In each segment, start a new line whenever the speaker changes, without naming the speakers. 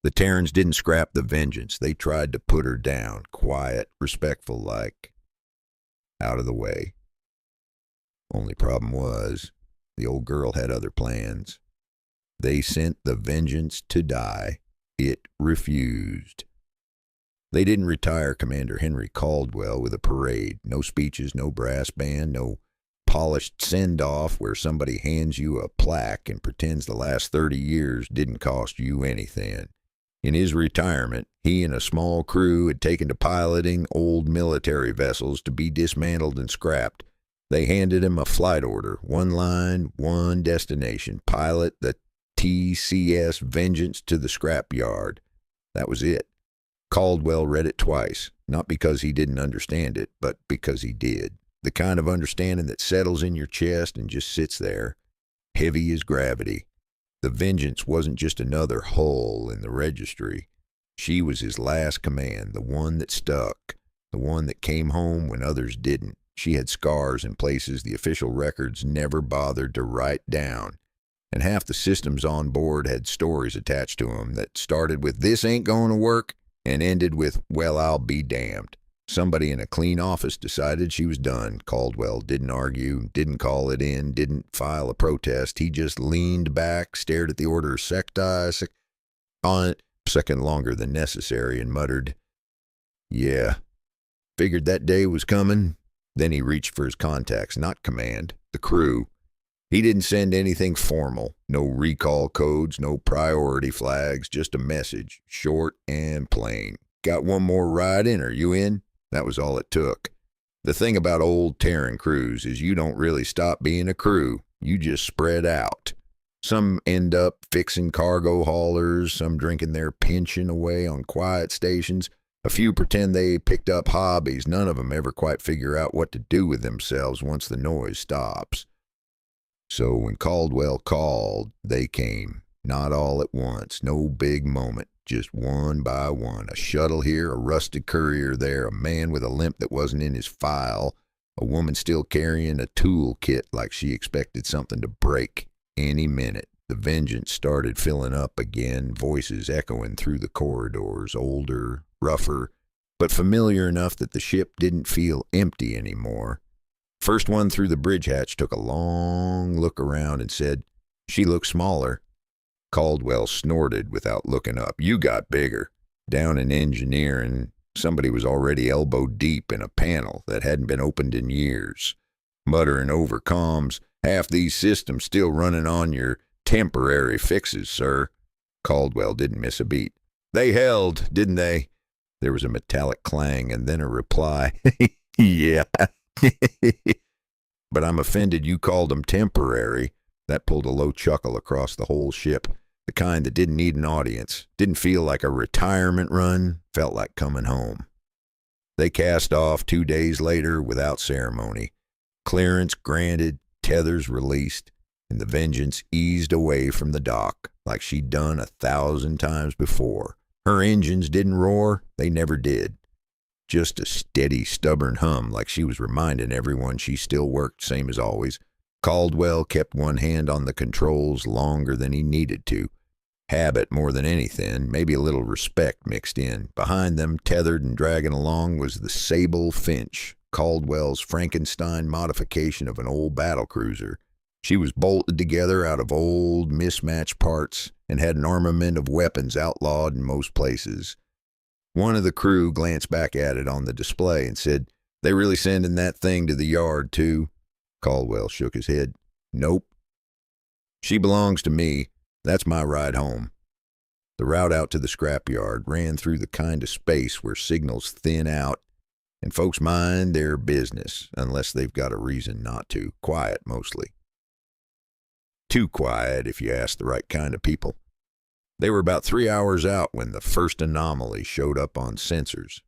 The Terrans didn't scrap the Vengeance. They tried to put her down, quiet, respectful like, out of the way. Only problem was, the old girl had other plans. They sent the Vengeance to die. It refused. They didn't retire Commander Henry Caldwell with a parade. No speeches, no brass band, no polished send-off where somebody hands you a plaque and pretends the last 30 years didn't cost you anything. In his retirement, he and a small crew had taken to piloting old military vessels to be dismantled and scrapped. They handed him a flight order, one line, one destination, pilot the TCS Vengeance to the scrapyard. That was it. Caldwell read it twice, not because he didn't understand it, but because he did. The kind of understanding that settles in your chest and just sits there, heavy as gravity. The Vengeance wasn't just another hull in the registry. She was his last command, the one that stuck, the one that came home when others didn't. She had scars in places the official records never bothered to write down. And half the systems on board had stories attached to them that started with, "This ain't going to work," and ended with, "Well, I'll be damned." Somebody in a clean office decided she was done. Caldwell didn't argue, didn't call it in, didn't file a protest. He just leaned back, stared at the order on it a second longer than necessary, and muttered, "Yeah, figured that day was coming." Then he reached for his contacts, not command, the crew. He didn't send anything formal, no recall codes, no priority flags, just a message, short and plain. "Got one more ride in, are you in?" That was all it took. The thing about old Terran crews is you don't really stop being a crew. You just spread out. Some end up fixing cargo haulers, some drinking their pension away on quiet stations. A few pretend they picked up hobbies. None of them ever quite figure out what to do with themselves once the noise stops. So when Caldwell called, they came. Not all at once. No big moment. Just one by one. A shuttle here, a rusted courier there, a man with a limp that wasn't in his file, a woman still carrying a tool kit like she expected something to break any minute. The Vengeance started filling up again, voices echoing through the corridors, older, rougher, but familiar enough that the ship didn't feel empty anymore. First one through the bridge hatch took a long look around and said, "She looks smaller." Caldwell snorted without looking up. "You got bigger." Down in engineering, somebody was already elbow deep in a panel that hadn't been opened in years, muttering over comms, "Half these systems still running on your temporary fixes, sir." Caldwell didn't miss a beat. "They held, didn't they?" There was a metallic clang and then a reply. "Yeah." "But I'm offended you called them temporary." That pulled a low chuckle across the whole ship, the kind that didn't need an audience, didn't feel like a retirement run, felt like coming home. They cast off 2 days later without ceremony. Clearance granted, tethers released, and the Vengeance eased away from the dock like she'd done 1,000 times before. Her engines didn't roar, they never did. Just a steady, stubborn hum like she was reminding everyone she still worked same as always. Caldwell kept one hand on the controls longer than he needed to. Habit more than anything, maybe a little respect mixed in. Behind them, tethered and dragging along, was the Sable Finch, Caldwell's Frankenstein modification of an old battlecruiser. She was bolted together out of old, mismatched parts and had an armament of weapons outlawed in most places. One of the crew glanced back at it on the display and said, "They really sending that thing to the yard, too?" Caldwell shook his head. "Nope. She belongs to me. That's my ride home." The route out to the scrapyard ran through the kind of space where signals thin out and folks mind their business unless they've got a reason not to. Quiet, mostly. Too quiet, if you ask the right kind of people. They were about 3 hours out when the first anomaly showed up on sensors.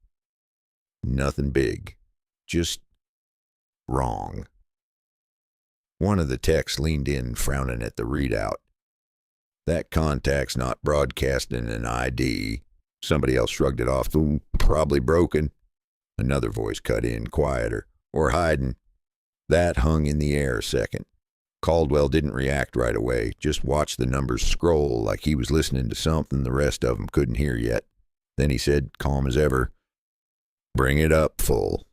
Nothing big. Just wrong. One of the techs leaned in, frowning at the readout. "That contact's not broadcasting an ID." Somebody else shrugged it off. "Ooh, probably broken." Another voice cut in, quieter. "Or hiding." That hung in the air a second. Caldwell didn't react right away, just watched the numbers scroll like he was listening to something the rest of them couldn't hear yet. Then he said, calm as ever, "Bring it up full."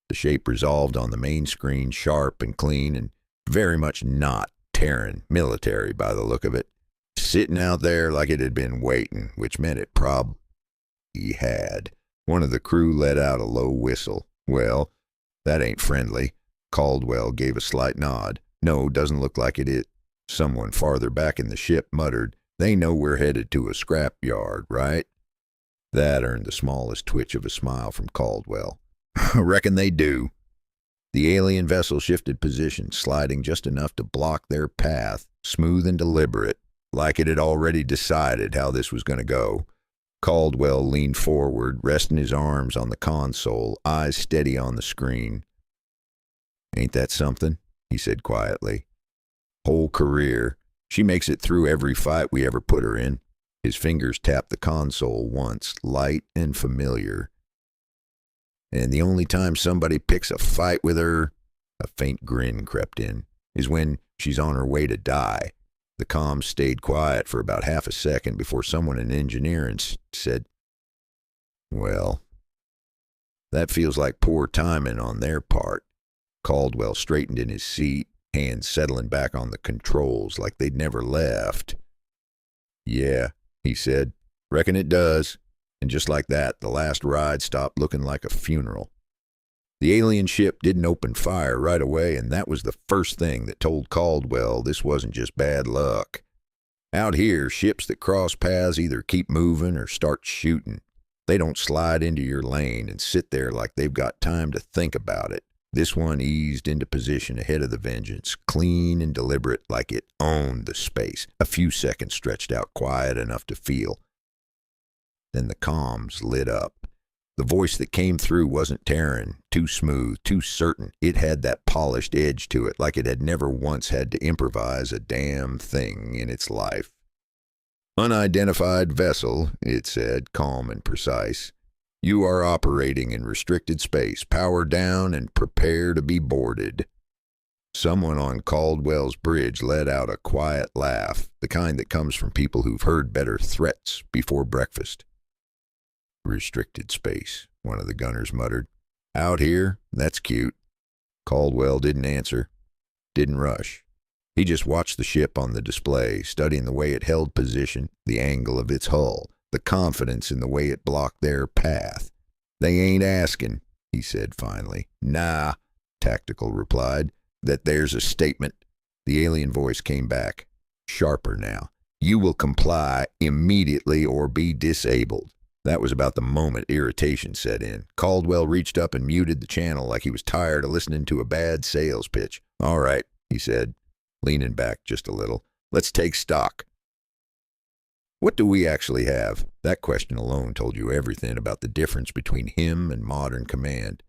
The shape resolved on the main screen, sharp and clean, and very much not Terran military by the look of it. Sitting out there like it had been waiting, which meant it probably had. One of the crew let out a low whistle. "Well, that ain't friendly." Caldwell gave a slight nod. "No, doesn't look like it is." Someone farther back in the ship muttered, "They know we're headed to a scrapyard, right?" That earned the smallest twitch of a smile from Caldwell. "Reckon they do." The alien vessel shifted position, sliding just enough to block their path, smooth and deliberate, like it had already decided how this was going to go. Caldwell leaned forward, resting his arms on the console, eyes steady on the screen. "Ain't that something?" he said quietly. "Whole career. She makes it through every fight we ever put her in." His fingers tapped the console once, light and familiar. "And the only time somebody picks a fight with her," a faint grin crept in, "is when she's on her way to die." The comms stayed quiet for about half a second before someone in engineering said, "Well, that feels like poor timing on their part." Caldwell straightened in his seat, hands settling back on the controls like they'd never left. "Yeah," he said, "reckon it does." And just like that, the last ride stopped looking like a funeral. The alien ship didn't open fire right away, and that was the first thing that told Caldwell this wasn't just bad luck. Out here, ships that cross paths either keep moving or start shooting. They don't slide into your lane and sit there like they've got time to think about it. This one eased into position ahead of the Vengeance, clean and deliberate like it owned the space. A few seconds stretched out quiet enough to feel. Then the comms lit up. The voice that came through wasn't Terran, too smooth, too certain. It had that polished edge to it, like it had never once had to improvise a damn thing in its life. "Unidentified vessel," it said, calm and precise. "You are operating in restricted space. Power down and prepare to be boarded." Someone on Caldwell's bridge let out a quiet laugh, the kind that comes from people who've heard better threats before breakfast. "Restricted space," one of the gunners muttered. "Out here? That's cute." Caldwell didn't answer, didn't rush. He just watched the ship on the display, studying the way it held position, the angle of its hull, the confidence in the way it blocked their path. "They ain't asking," he said finally. "Nah," Tactical replied. "That there's a statement." The alien voice came back, sharper now. "You will comply immediately or be disabled." That was about the moment irritation set in. Caldwell reached up and muted the channel like he was tired of listening to a bad sales pitch. "All right," he said, leaning back just a little. "Let's take stock. What do we actually have?" That question alone told you everything about the difference between him and modern command.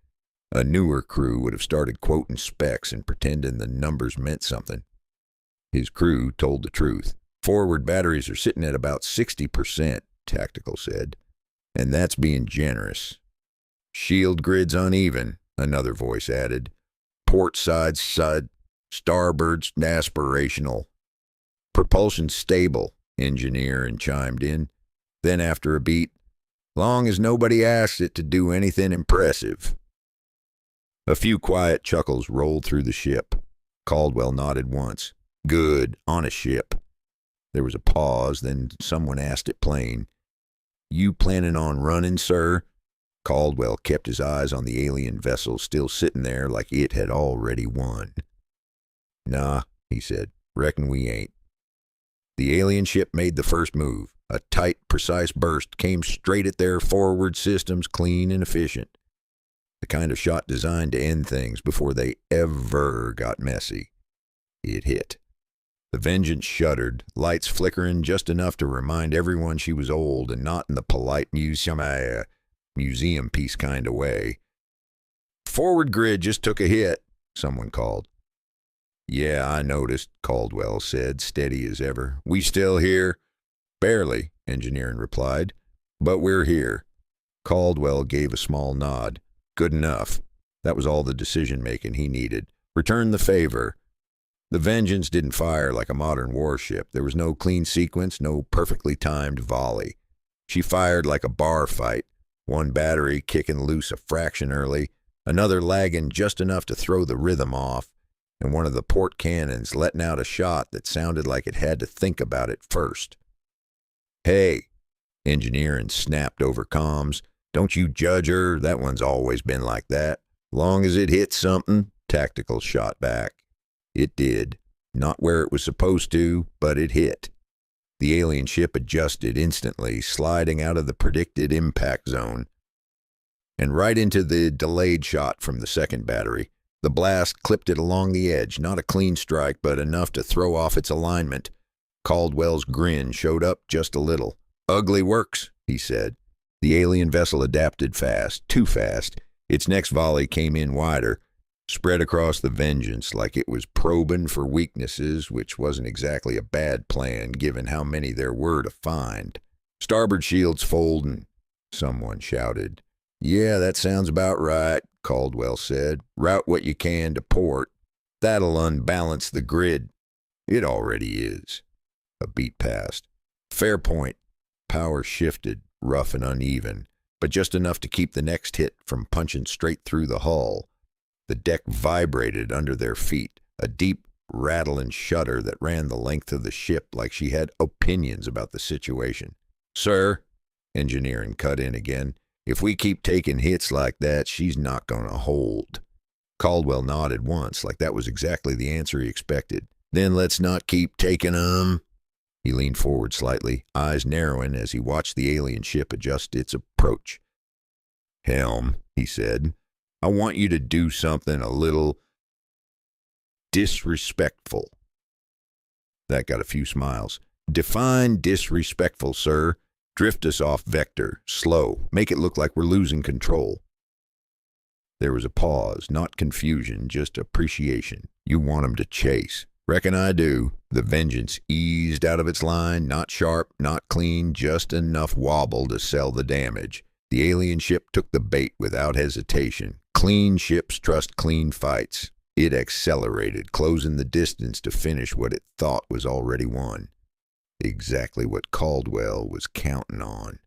A newer crew would have started quoting specs and pretending the numbers meant something. His crew told the truth. "Forward batteries are sitting at about 60%, Tactical said. "And that's being generous." "Shield grid's uneven," another voice added. "Port side's starboard's aspirational. Propulsion's stable," engineering chimed in. Then after a beat, "Long as nobody asks it to do anything impressive." A few quiet chuckles rolled through the ship. Caldwell nodded once. "Good, on a ship." There was a pause, then someone asked it plain. "You planning on running, sir?" Caldwell kept his eyes on the alien vessel, still sitting there like it had already won. "Nah," he said. "Reckon we ain't." The alien ship made the first move. A tight, precise burst came straight at their forward systems, clean and efficient. The kind of shot designed to end things before they ever got messy. It hit. The Vengeance shuddered, lights flickering just enough to remind everyone she was old and not in the polite museum piece kind of way. "Forward grid just took a hit," someone called. "Yeah, I noticed," Caldwell said, steady as ever. "We still here?" "Barely," engineering replied. "But we're here." Caldwell gave a small nod. "Good enough." That was all the decision-making he needed. Return the favor. The Vengeance didn't fire like a modern warship. There was no clean sequence, no perfectly timed volley. She fired like a bar fight, one battery kicking loose a fraction early, another lagging just enough to throw the rhythm off, and one of the port cannons letting out a shot that sounded like it had to think about it first. "Hey," Engineering snapped over comms, "don't you judge her, that one's always been like that. Long as it hits something," Tactical shot back. It did. Not where it was supposed to, but it hit. The alien ship adjusted instantly, sliding out of the predicted impact zone, and right into the delayed shot from the second battery. The blast clipped it along the edge, not a clean strike, but enough to throw off its alignment. Caldwell's grin showed up just a little. "Ugly works," he said. The alien vessel adapted fast, too fast. Its next volley came in wider, spread across the Vengeance like it was probing for weaknesses, which wasn't exactly a bad plan given how many there were to find. "Starboard shields folding," someone shouted. "Yeah, that sounds about right," Caldwell said. "Route what you can to port. That'll unbalance the grid." "It already is." A beat passed. "Fair point." Power shifted, rough and uneven, but just enough to keep the next hit from punching straight through the hull. The deck vibrated under their feet, a deep rattle and shudder that ran the length of the ship like she had opinions about the situation. "Sir," Engineering cut in again, "if we keep taking hits like that, she's not going to hold." Caldwell nodded once, like that was exactly the answer he expected. "Then let's not keep taking 'em." He leaned forward slightly, eyes narrowing as he watched the alien ship adjust its approach. "Helm," he said, "I want you to do something a little disrespectful." That got a few smiles. "Define disrespectful, sir. Drift us off vector, slow, make it look like we're losing control." There was a pause, not confusion, just appreciation. "You want 'em to chase." "Reckon I do." The Vengeance eased out of its line, not sharp, not clean, just enough wobble to sell the damage. The alien ship took the bait without hesitation. Clean ships trust clean fights. It accelerated, closing the distance to finish what it thought was already won. Exactly what Caldwell was counting on.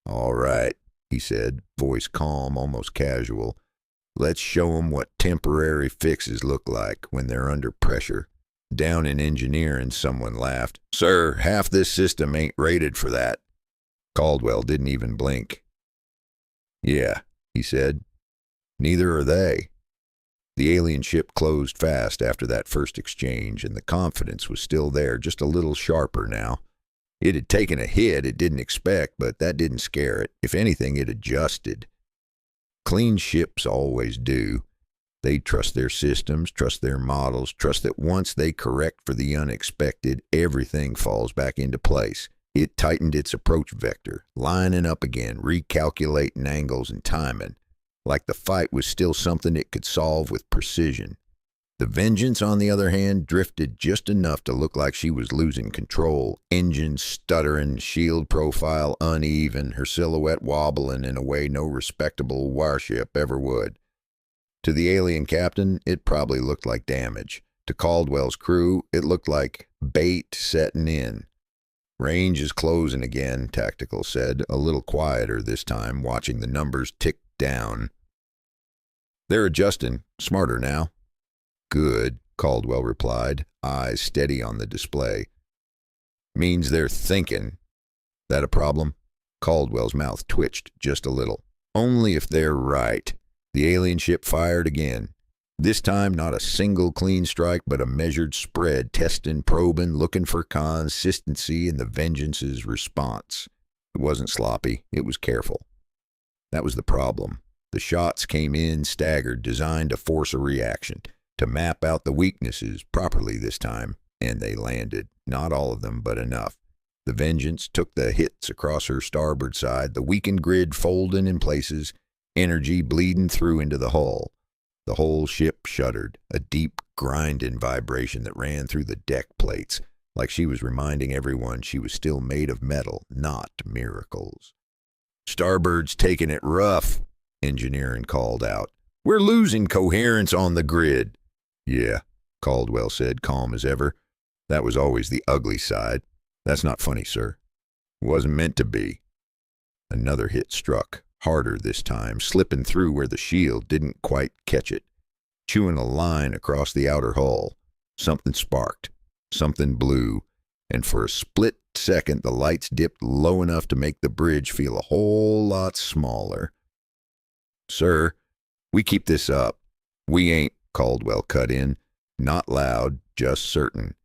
"All right," he said, voice calm, almost casual. "Let's show 'em what temporary fixes look like when they're under pressure." Down in Engineering, someone laughed. "Sir, half this system ain't rated for that." Caldwell didn't even blink. "Yeah," he said. "Neither are they." The alien ship closed fast after that first exchange, and the confidence was still there, just a little sharper now. It had taken a hit it didn't expect, but that didn't scare it. If anything, it adjusted. Clean ships always do. They trust their systems, trust their models, trust that once they correct for the unexpected, everything falls back into place. It tightened its approach vector, lining up again, recalculating angles and timing, like the fight was still something it could solve with precision. The Vengeance, on the other hand, drifted just enough to look like she was losing control, engine stuttering, shield profile uneven, her silhouette wobbling in a way no respectable warship ever would. To the alien captain, it probably looked like damage. To Caldwell's crew, it looked like bait setting in. "Range is closing again," Tactical said, a little quieter this time, watching the numbers tick down. "They're adjusting, smarter now." "Good," Caldwell replied, eyes steady on the display. "Means they're thinking." "That a problem?" Caldwell's mouth twitched just a little. "Only if they're right." The alien ship fired again. This time, not a single clean strike, but a measured spread, testing, probing, looking for consistency in the Vengeance's response. It wasn't sloppy. It was careful. That was the problem. The shots came in staggered, designed to force a reaction, to map out the weaknesses properly this time, and they landed. Not all of them, but enough. The Vengeance took the hits across her starboard side, the weakened grid folding in places, energy bleeding through into the hull. The whole ship shuddered, a deep, grinding vibration that ran through the deck plates, like she was reminding everyone she was still made of metal, not miracles. "Starboard's taking it rough," Engineering called out. "We're losing coherence on the grid." "Yeah," Caldwell said, calm as ever. That was always the ugly side. That's not funny, sir. It wasn't meant to be. Another hit struck, harder this time, slipping through where the shield didn't quite catch it, chewing a line across the outer hull. Something sparked, something blew, and for a split second the lights dipped low enough to make the bridge feel a whole lot smaller. Sir, we keep this up. We ain't, Caldwell cut in. Not loud, just certain.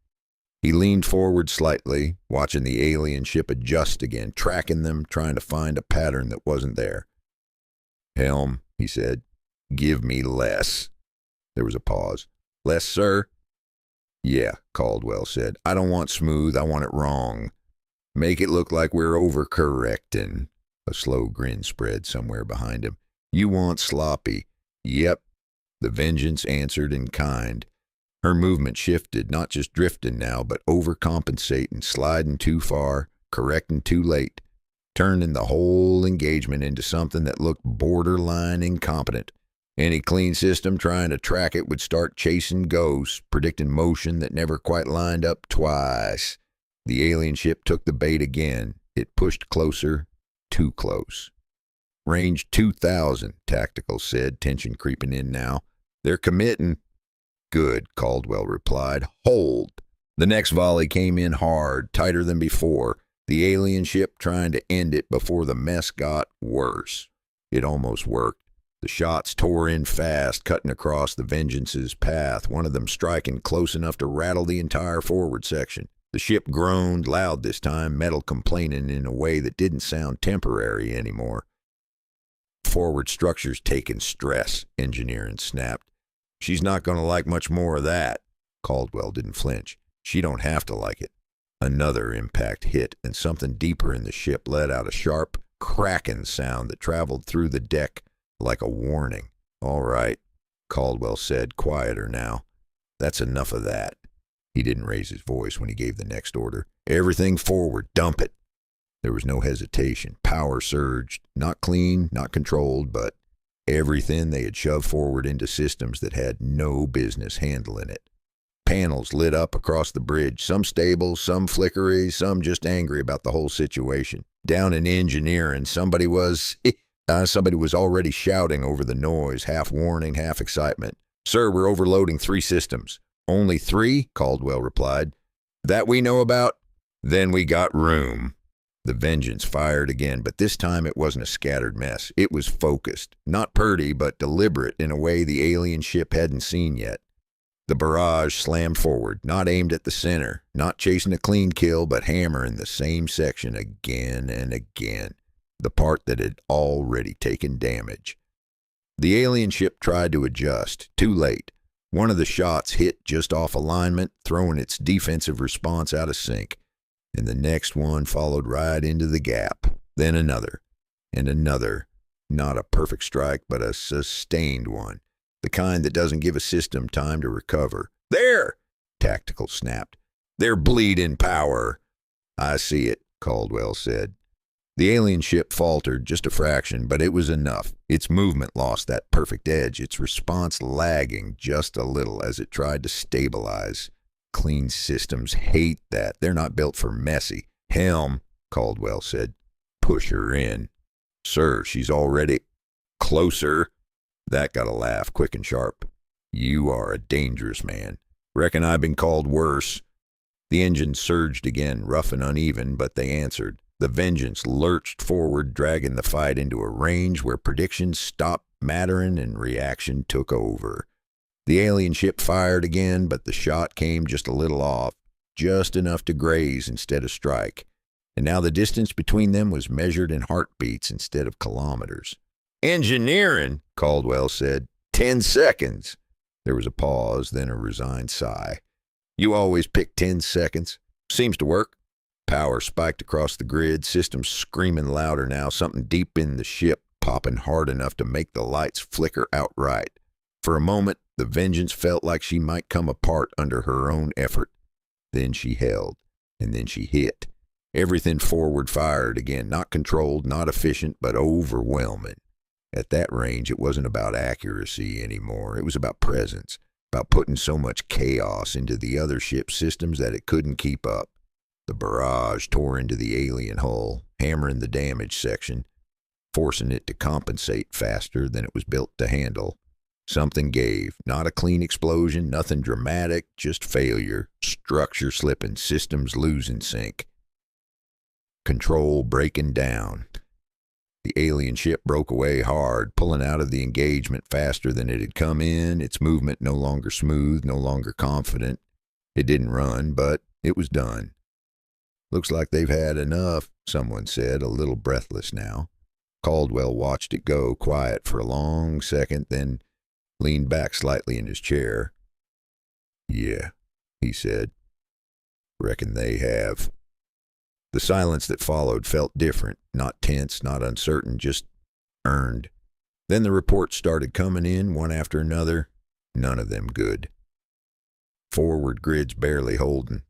He leaned forward slightly, watching the alien ship adjust again, tracking them, trying to find a pattern that wasn't there. Helm, he said, give me less. There was a pause. Less, sir? Yeah, Caldwell said. I don't want smooth, I want it wrong. Make it look like we're overcorrecting. A slow grin spread somewhere behind him. You want sloppy. Yep. The Vengeance answered in kind. Her movement shifted, not just drifting now, but overcompensating, sliding too far, correcting too late, turning the whole engagement into something that looked borderline incompetent. Any clean system trying to track it would start chasing ghosts, predicting motion that never quite lined up twice. The alien ship took the bait again. It pushed closer, too close. Range 2,000, Tactical said, tension creeping in now. They're committing. Good, Caldwell replied. Hold. The next volley came in hard, tighter than before, the alien ship trying to end it before the mess got worse. It almost worked. The shots tore in fast, cutting across the Vengeance's path, one of them striking close enough to rattle the entire forward section. The ship groaned, loud this time, metal complaining in a way that didn't sound temporary anymore. Forward structure's taking stress, Engineering snapped. She's not going to like much more of that. Caldwell didn't flinch. She don't have to like it. Another impact hit, and something deeper in the ship let out a sharp, cracking sound that traveled through the deck like a warning. All right, Caldwell said, quieter now. That's enough of that. He didn't raise his voice when he gave the next order. Everything forward, dump it. There was no hesitation. Power surged, not clean, not controlled, but everything they had shoved forward into systems that had no business handling it. Panels lit up across the bridge, some stable, some flickery, some just angry about the whole situation. Down in Engineering, somebody was already shouting over the noise, half warning, half excitement. Sir, we're overloading 3 systems. Only 3? Caldwell replied. That we know about? Then we got room. The Vengeance fired again, but this time it wasn't a scattered mess. It was focused, not purty, but deliberate in a way the alien ship hadn't seen yet. The barrage slammed forward, not aimed at the center, not chasing a clean kill, but hammering the same section again and again, the part that had already taken damage. The alien ship tried to adjust, too late. One of the shots hit just off alignment, throwing its defensive response out of sync. And the next one followed right into the gap. Then another, and another. Not a perfect strike, but a sustained one. The kind that doesn't give a system time to recover. There! Tactical snapped. They're bleeding power. I see it, Caldwell said. The alien ship faltered just a fraction, but it was enough. Its movement lost that perfect edge, its response lagging just a little as it tried to stabilize. Clean systems hate that. They're not built for messy. Helm, Caldwell said. Push her in. Sir, she's already closer. That got a laugh, quick and sharp. You are a dangerous man. Reckon I've been called worse. The engine surged again, rough and uneven, but they answered. The Vengeance lurched forward, dragging the fight into a range where predictions stopped mattering and reaction took over. The alien ship fired again, but the shot came just a little off, just enough to graze instead of strike. And now the distance between them was measured in heartbeats instead of kilometers. Engineering, Caldwell said. 10 seconds. There was a pause, then a resigned sigh. You always pick 10 seconds. Seems to work. Power spiked across the grid, systems screaming louder now, something deep in the ship popping hard enough to make the lights flicker outright. For a moment, the Vengeance felt like she might come apart under her own effort. Then she held, and then she hit. Everything forward fired again, not controlled, not efficient, but overwhelming. At that range, it wasn't about accuracy anymore. It was about presence. about putting so much chaos into the other ship's systems that it couldn't keep up. The barrage tore into the alien hull, hammering the damage section, forcing it to compensate faster than it was built to handle. Something gave. Not a clean explosion, nothing dramatic, just failure. Structure slipping, systems losing sync. Control breaking down. The alien ship broke away hard, pulling out of the engagement faster than it had come in, its movement no longer smooth, no longer confident. It didn't run, but it was done. Looks like they've had enough, someone said, a little breathless now. Caldwell watched it go, quiet for a long second, then leaned back slightly in his chair. Yeah, he said. Reckon they have. The silence that followed felt different, not tense, not uncertain, just earned. Then the reports started coming in, one after another, none of them good. Forward grids barely holding.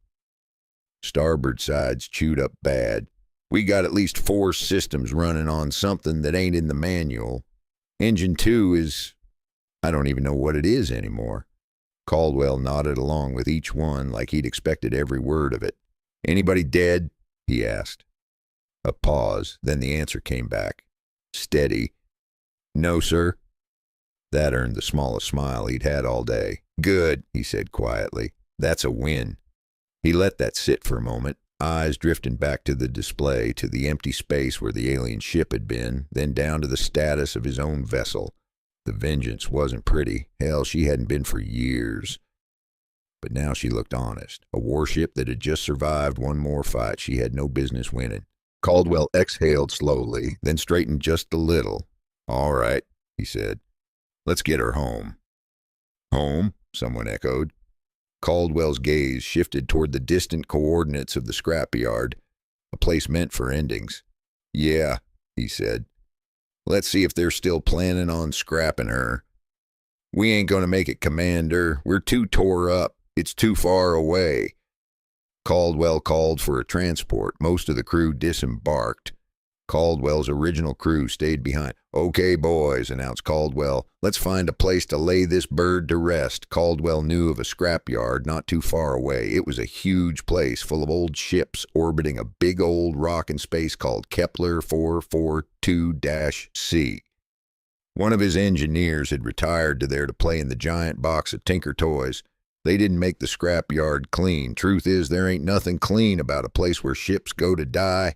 Starboard sides chewed up bad. We got at least 4 systems running on something that ain't in the manual. Engine 2 is... I don't even know what it is anymore. Caldwell nodded along with each one like he'd expected every word of it. Anybody dead? He asked. A pause, then the answer came back. Steady. No, sir. That earned the smallest smile he'd had all day. Good, he said quietly. That's a win. He let that sit for a moment, eyes drifting back to the display, to the empty space where the alien ship had been, then down to the status of his own vessel. The Vengeance wasn't pretty. Hell, she hadn't been for years. But now she looked honest. A warship that had just survived one more fight she had no business winning. Caldwell exhaled slowly, then straightened just a little. All right, he said. Let's get her home. Home? Someone echoed. Caldwell's gaze shifted toward the distant coordinates of the scrapyard, a place meant for endings. Yeah, he said. Let's see if they're still planning on scrapping her. We ain't gonna make it, Commander. We're too tore up. It's too far away. Caldwell called for a transport. Most of the crew disembarked. Caldwell's original crew stayed behind. Okay, boys, announced Caldwell. Let's find a place to lay this bird to rest. Caldwell knew of a scrapyard not too far away. It was a huge place full of old ships orbiting a big old rock in space called Kepler 442-C. One of his engineers had retired to there to play in the giant box of Tinker Toys. They didn't make the scrapyard clean. Truth is, there ain't nothing clean about a place where ships go to die.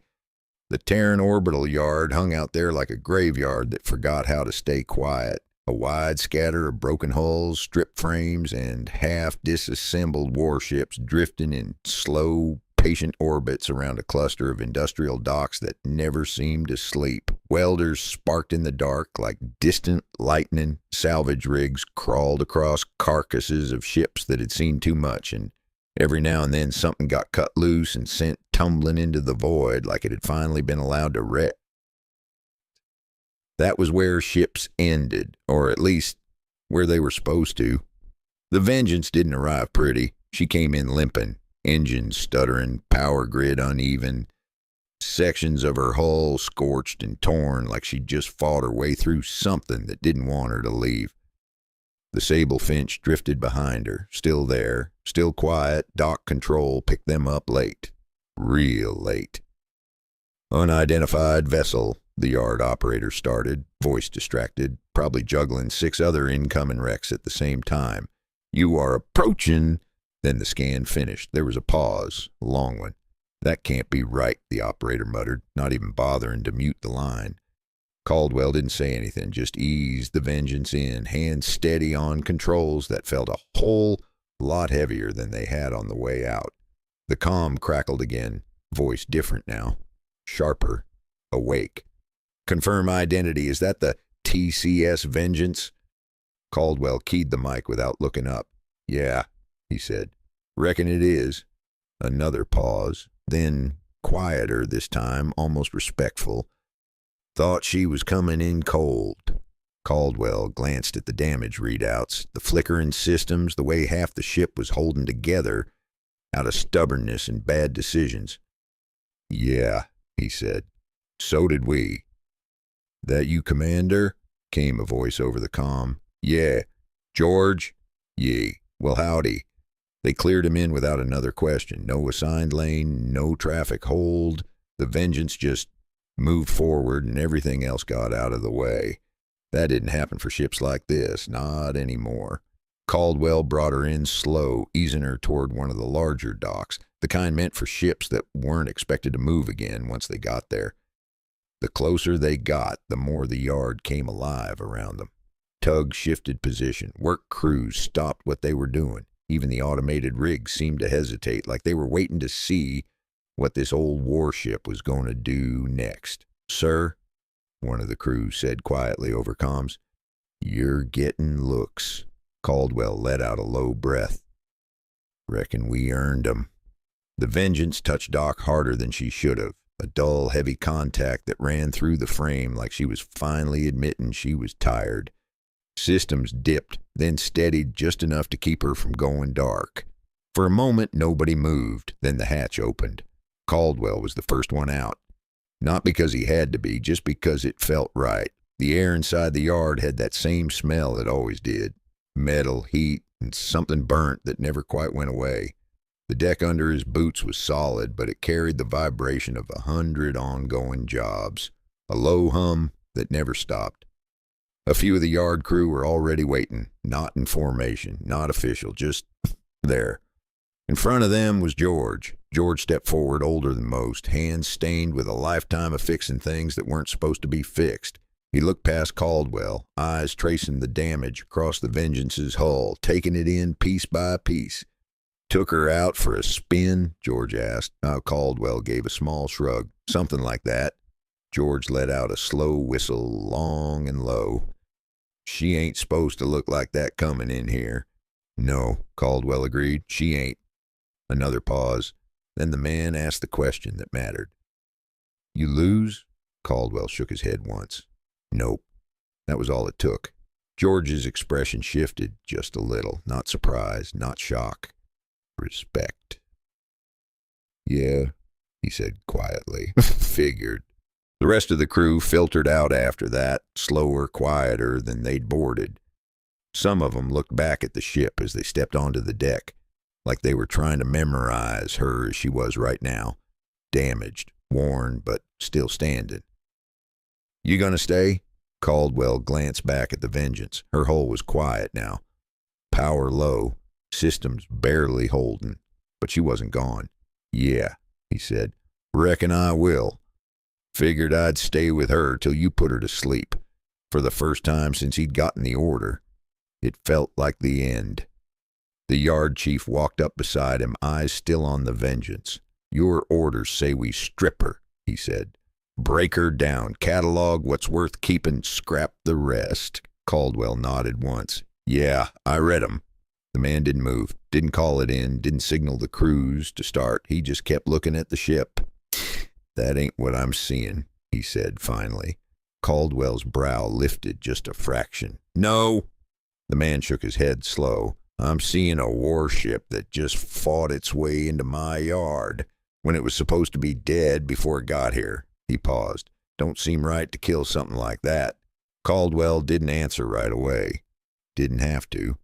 The Terran orbital yard hung out there like a graveyard that forgot how to stay quiet. A wide scatter of broken hulls, strip frames, and half-disassembled warships drifting in slow, patient orbits around a cluster of industrial docks that never seemed to sleep. Welders sparked in the dark like distant lightning. Salvage rigs crawled across carcasses of ships that had seen too much, and every now and then something got cut loose and sent tumbling into the void like it had finally been allowed to wreck. That was where ships ended, or at least where they were supposed to. The Vengeance didn't arrive pretty. She came in limping, engines stuttering, power grid uneven, sections of her hull scorched and torn like she'd just fought her way through something that didn't want her to leave. The Sable Finch drifted behind her, still there, still quiet. Dock control picked them up late. Real late. Unidentified vessel, the yard operator started, voice distracted, probably juggling 6 other incoming wrecks at the same time. You are approaching. Then the scan finished. There was a pause, a long one. That can't be right, the operator muttered, not even bothering to mute the line. Caldwell didn't say anything, just eased the Vengeance in, hands steady on controls that felt a whole lot heavier than they had on the way out. The comm crackled again, voice different now, sharper, awake. Confirm identity, is that the TCS Vengeance? Caldwell keyed the mic without looking up. Yeah, he said. Reckon it is. Another pause, then quieter this time, almost respectful. Thought she was coming in cold. Caldwell glanced at the damage readouts, the flickering systems, the way half the ship was holding together out of stubbornness and bad decisions. Yeah, he said. So did we. That you, Commander? Came a voice over the comm. Yeah. George? Yee. Well, howdy. They cleared him in without another question. No assigned lane, no traffic hold. The Vengeance just moved forward and everything else got out of the way. That didn't happen for ships like this, not anymore. Caldwell brought her in slow, easing her toward one of the larger docks, the kind meant for ships that weren't expected to move again once they got there. The closer they got, the more the yard came alive around them. Tugs shifted position. Work crews stopped what they were doing. Even the automated rigs seemed to hesitate, like they were waiting to see what this old warship was going to do next. "Sir," one of the crew said quietly over comms, "you're getting looks." Caldwell let out a low breath. "Reckon we earned 'em." The Vengeance touched dock harder than she should have. A dull, heavy contact that ran through the frame like she was finally admitting she was tired. Systems dipped, then steadied just enough to keep her from going dark. For a moment, nobody moved. Then the hatch opened. Caldwell was the first one out. Not because he had to be, just because it felt right. The air inside the yard had that same smell it always did. Metal, heat, and something burnt that never quite went away. The deck under his boots was solid, but it carried the vibration of 100 ongoing jobs. A low hum that never stopped. A few of the yard crew were already waiting, not in formation, not official, just there. In front of them was George. George stepped forward, older than most, hands stained with a lifetime of fixing things that weren't supposed to be fixed. He looked past Caldwell, eyes tracing the damage across the Vengeance's hull, taking it in piece by piece. "Took her out for a spin?" George asked. Caldwell gave a small shrug. "Something like that." George let out a slow whistle, long and low. "She ain't supposed to look like that coming in here." "No," Caldwell agreed. "She ain't." Another pause. Then the man asked the question that mattered. "You lose?" Caldwell shook his head once. "Nope." That was all it took. George's expression shifted just a little. Not surprise, not shock. Respect. "Yeah," he said quietly. "Figured." The rest of the crew filtered out after that, slower, quieter than they'd boarded. Some of them looked back at the ship as they stepped onto the deck, like they were trying to memorize her as she was right now. Damaged, worn, but still standing. "You gonna stay?" Caldwell glanced back at the Vengeance. Her hull was quiet now. Power low, systems barely holding, but she wasn't gone. "Yeah," he said. "Reckon I will. Figured I'd stay with her till you put her to sleep." For the first time since he'd gotten the order, it felt like the end. The yard chief walked up beside him, eyes still on the Vengeance. "Your orders say we strip her," he said. "Break her down, catalog what's worth keeping, scrap the rest." Caldwell nodded once. "Yeah, I read 'em." The man didn't move, didn't call it in, didn't signal the crews to start. He just kept looking at the ship. "That ain't what I'm seeing," he said finally. Caldwell's brow lifted just a fraction. "No." The man shook his head slow. "I'm seeing a warship that just fought its way into my yard when it was supposed to be dead before it got here." He paused. "Don't seem right to kill something like that." Caldwell didn't answer right away. Didn't have to.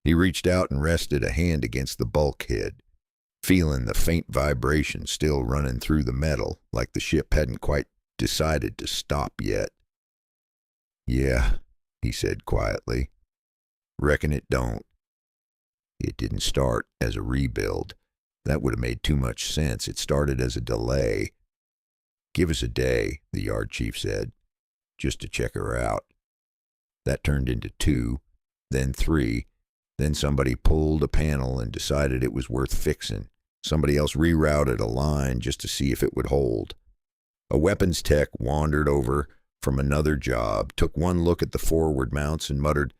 He reached out and rested a hand against the bulkhead, feeling the faint vibration still running through the metal, like the ship hadn't quite decided to stop yet. "Yeah," he said quietly. "Reckon it don't." It didn't start as a rebuild. That would have made too much sense. It started as a delay. "Give us a day," the yard chief said, "just to check her out." That turned into 2, then 3. Then somebody pulled a panel and decided it was worth fixing. Somebody else rerouted a line just to see if it would hold. A weapons tech wandered over from another job, took one look at the forward mounts and muttered,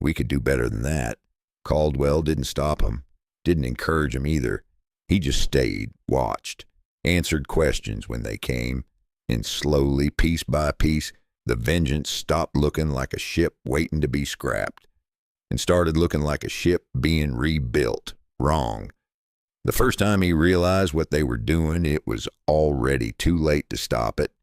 "We could do better than that." Caldwell didn't stop him, didn't encourage him either. He just stayed, watched, answered questions when they came, and slowly, piece by piece, the Vengeance stopped looking like a ship waiting to be scrapped and started looking like a ship being rebuilt. Wrong. The first time he realized what they were doing, it was already too late to stop it.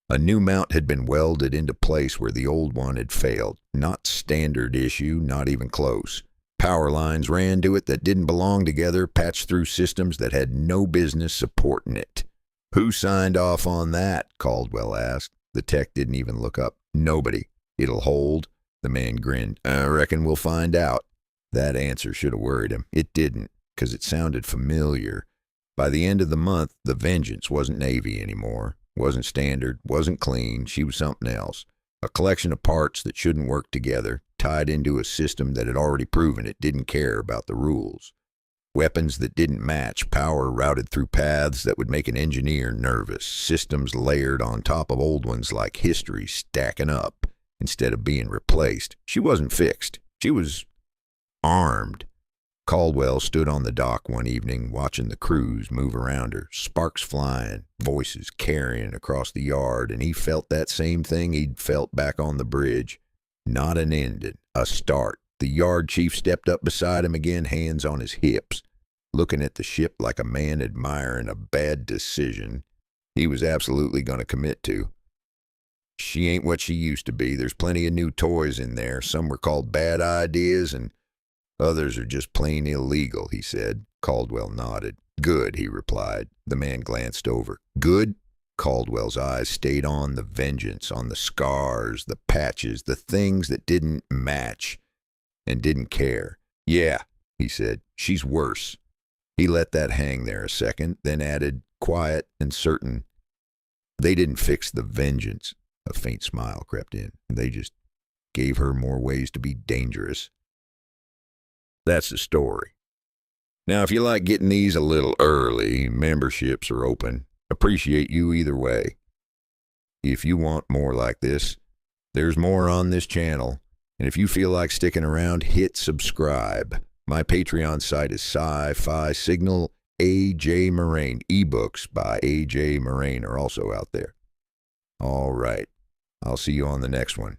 A new mount had been welded into place where the old one had failed. Not standard issue, not even close. Power lines ran to it that didn't belong together, patched through systems that had no business supporting it. Who signed off on that? Caldwell asked. The tech didn't even look up. Nobody. It'll hold. The man grinned. I reckon we'll find out. That answer should have worried him. It didn't, because it sounded familiar. By the end of the month, the Vengeance wasn't Navy anymore. Wasn't standard, wasn't clean. She was something else. A collection of parts that shouldn't work together, tied into a system that had already proven it didn't care about the rules. Weapons that didn't match, power routed through paths that would make an engineer nervous, systems layered on top of old ones like history stacking up instead of being replaced. She wasn't fixed. She was armed. Caldwell stood on the dock one evening watching the crews move around her, sparks flying, voices carrying across the yard, and he felt that same thing he'd felt back on the bridge. Not an ending, a start. The yard chief stepped up beside him again, hands on his hips, looking at the ship like a man admiring a bad decision he was absolutely going to commit to. She ain't what she used to be. There's plenty of new toys in there. Some were called bad ideas, and others are just plain illegal, he said. Caldwell nodded. Good, he replied. The man glanced over. Good? Caldwell's eyes stayed on the Vengeance, on the scars, the patches, the things that didn't match and didn't care. Yeah, he said. She's worse. He let that hang there a second, then added, quiet and certain. They didn't fix the Vengeance. A faint smile crept in. They just gave her more ways to be dangerous. That's the story. Now, if you like getting these a little early, memberships are open. Appreciate you either way. If you want more like this, there's more on this channel. And if you feel like sticking around, hit subscribe. My Patreon site is SciFi Signal A.J. Moraine. Ebooks by A.J. Moraine are also out there. All right. I'll see you on the next one.